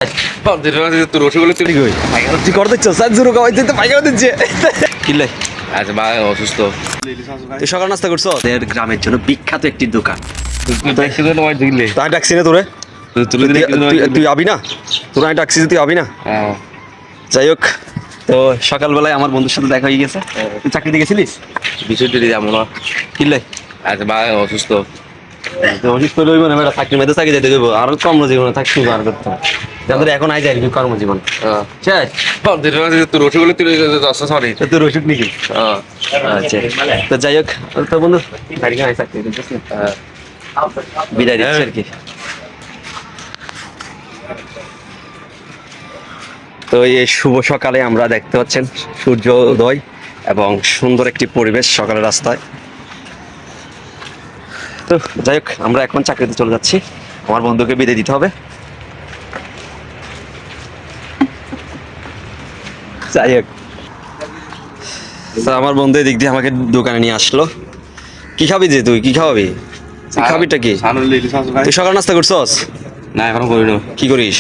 রসগোল্লা তুই কই তুই করে দিচ্ছ স্যার জোরো খাওয়াই তো পাইকারি দিচ্ছে কিনলে আচ্ছা মা অসুস্থ। তুই সকাল নাস্তা করছো ওদের গ্রামের জন্য বিখ্যাত একটি দোকান দিলে তাই ডাকছি না তোরে তুই আবি না তোর আমি ডাকছি তুই আবি না যাই হোক তো সকালবেলায় আমার বন্ধুর সাথে দেখা হয়ে গেছে তুই চাকরিতে গেছিলিস বিষয়টি যেমন না কিনলে আচ্ছা মা অসুস্থ। অসুস্থ লইব না ম্যাডাম চাকরি মেয়েদের চাকরি যেতে দেবো আরো কর্মজীবনে থাকছি আর করতাম যাদের এখন আই যায় কর্মজীবন শেষ রসগোল্লা তুই সরি তো তোর ওষুধ নাকি আচ্ছা তো যাই হোক তো বন্ধু গাড়ি গাড়ি চাকরি বিদায় দিচ্ছি আর কি। তো এই শুভ সকালে আমরা দেখতে পাচ্ছেন সূর্যোদয় এবং সুন্দর একটি পরিবেশ সকালের রাস্তায়। তো যাই হোক আমরা এখন চাকরিতে চলে যাচ্ছি, আমার বন্ধুকে বিদায় দিতে হবে। যাই হোক আমার বন্ধু এদিক দিয়ে আমাকে দোকানে নিয়ে আসলো। কি খাবি যে তুই কি খাওয়াবি তুই খাবিটা কি তুই সকাল নাস্তা করছস না এখন করি না। কি করিস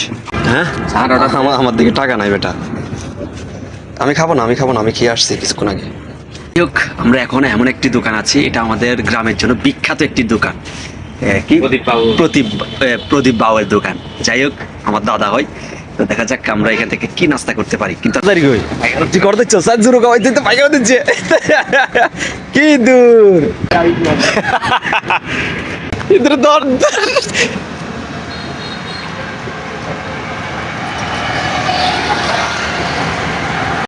হ্যাঁ আমার দিকে টাকা নাই বেটা আমি খাবো না আমি খেয়ে আসছি কিছুক্ষণ আগে। যাই হোক আমরা এখন এমন একটি দোকান আছি, এটা আমাদের গ্রামের জন্য বিখ্যাত একটি দোকান। কি প্রদীপ বাবুর দোকান। যাই হোক আমার দাদা হয়, তো দেখা যাক আমরা এখান থেকে কি নাস্তা করতে পারি। কিন্তু তুই করে দিচ্ছ স্যার জোরো খাওয়াই তো পাইকারি দিচ্ছে কি দূর